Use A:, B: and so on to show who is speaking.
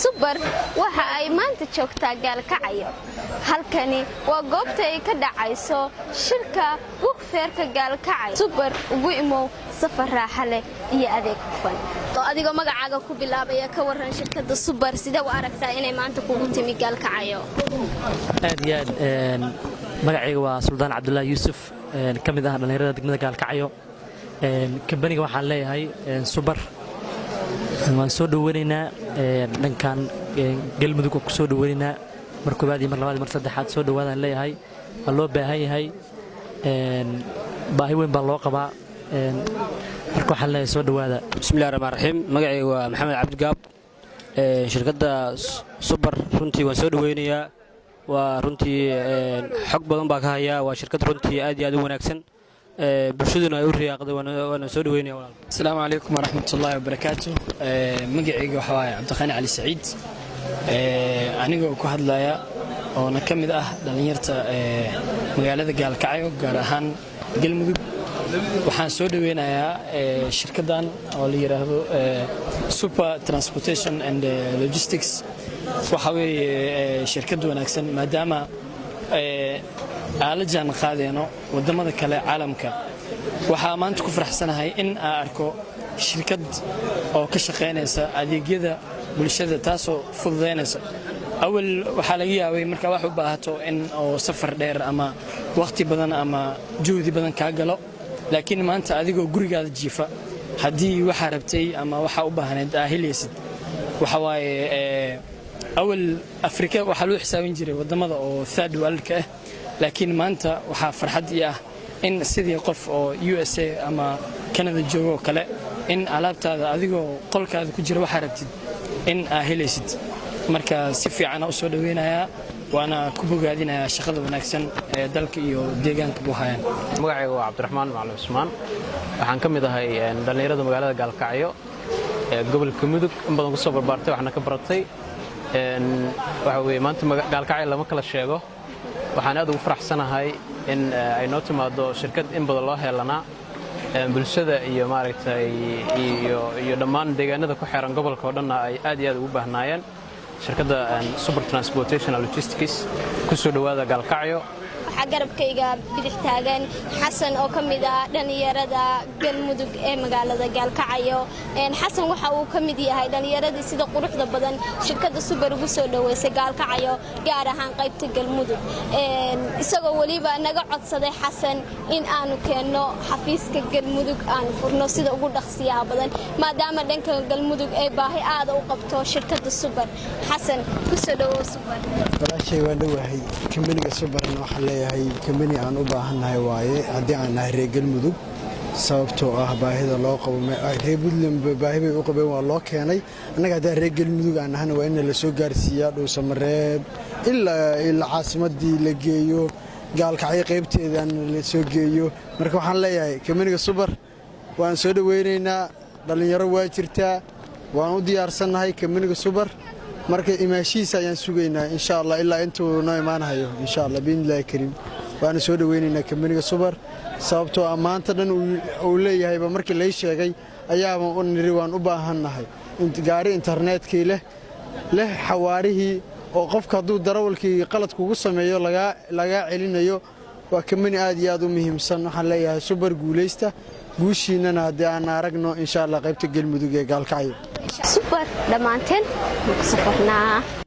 A: Super waxa ay maanta joogtaa Gaalkacyo. Halkani waa goobta ay ka dhacayso shirka Buugfeerka Gaalkacyo. Super ugu imow safar raaxo leh iyo adeeg hufan. Adigoo magacaaga ku bilaabaya ka waran shirkadda Super sida u aragtaa inay maanta kugu timi Gaalkacyo.
B: aad iyo aad magacayga waa Suldaan Cabdullaahi Yuusuf kamid ah dhalinyarada degmada Gaalkacyo. Kambaniga waxaan leeyahay Super waan soo dhaweynaynaa dhankan galmudug ku soo dhaweynaynaa mar koobaad iyo mar labaad iyo mar saddexaad soo dhawaadaan leeyahay waa loo baahan yahay baahi weyn baa loo qabaa marka waxaan leeyahay soo dhawaada.
C: bismillaahir rahmaanir rahiim magacayga waa maxamed cabdi gaab shirkadda Super runtii waan soo dhaweynayaa waa runtii xog badan baa ka haya waa shirkad runtii aad iyo aad u wanaagsan bulshaduna ay u riyaaqday waana soo dhaweynaya walaal.
D: Assalaamu calaykum waraxmatullaahi wabarakaatuh. Magacayga waxa waaye Cabdiqani Cali Saciid anigoo ku hadlaya oo ka mid ah dhalinyarta magaalada Gaalkacyo gaar ahaan Galmudug. Waxaan soo dhaweynayaa shirkaddan oo la yiraahdo Super Transportation and Logistics. waxa weeye shirkad wanaagsan maadaama la jaan qaadayno wadamada kale caalamka. waxaa maanta ku faraxsanahay in aan arko shirkad oo ka shaqeynaysa adeegyada bulshada taasoo fududeynaysa. awal waxaa laga yaabay marka wax u baahato in oo safar dheer ama waqti badan ama juhdi badan ka galo laakiin maanta adigoo gurigaada jiifa haddii waxa rabtay ama waxa u baahnayd helaysid. waxa waaye awal Afrika waxa loo xisaabin jiray wadamada oo third world ka ah laakiin maanta waxa farxad ah in sidii qof oo USA ama Canada joogo kale in alaabtaada adigoo qolkaada ku jira waxa rabtid in helaysid. marka si fiican u soo dhaweynayaa waana ku bogaadinayaa shaqada wanaagsan ee dalka iyo deegaanka buu hayaan.
E: magacayga waa Cabdiraxmaan Macalin Usmaan waxaan ka mid ahay dhalinyarada magaalada Gaalkacyo gobolka Mudug in badan ku soo barbaartay waxna ka baratay waxa weeye maanta Gaalkacyo lama kala sheego. waxaan aad ugu faraxsanahay in ay noo timaado shirkad in badan loo heelanaa bulshada iyo maaragtay iyo dhammaan deegaanada ku xeeran gobolka oo dhan ay aad iyo aad ugu baahnaayeen shirkadda Super Transportation and Logistics ku soo dhawaada Gaalkacyo.
A: waxaa garabkayga bidix taagan Xasan oo ka mid ah dhalinyarada Galmudug ee magaalada Gaalkacyo. Xasan waxa uu ka mid yahay dhalinyaradii sida quruxda badan shirkadda Super ugu soo dhaweysay Gaalkacyo gaar ahaan qaybta Galmudug. isagoo waliba naga codsaday Xasan in aanu keenno xafiiska Galmudug aan furno sida ugu dhaqsiyaha badan maadaama dhanka Galmudug ay baahi aad u qabto shirkadda Super. Xasan ku soo dhawow Super.
F: walaashay waan dhawahay kambaniga Super waxa leeyahay kambani aan u baahanahay waaye haddii aan nahay reer Galmudug sababtoo ah baahida loo qabo reer Puntland baahi bay u qabeen waa loo keenay annaga haddii reer Galmudug aan nahana waa in la soo gaarsiiyaa Dhuusamareeb ilaa caasimadii la geeyo Gaalkacyo qaybteedan la soo geeyo. marka waxaan leeyahay kambaniga Super waan soo dhaweynaynaa dhalinyaro waa jirtaa waan u diyaarsanahay kambaniga Super marka imaashiisa ayaan sugaynaa insha Allah ilaa intuu noo imaanayo insha Allah biinlaahi kariim waan soo dhaweynaynaa kambaniga Super sababtoo ah maanta dhan uu leeyahay markii la sheegay ayaaba u niri waan u baahanahay gaari internetkii leh xawaarihii oo qofka hadduu darawalkii qalad kugu sameeyo laga celinayo waa kambani aad iyo aad u muhiimsan. waxaan leeyahay Super guuleysta guushiinana haddii aan aragno insha Allah qaybta Galmudug ee Gaalkacyo.
A: Super dhamaanteen ku safarnaa.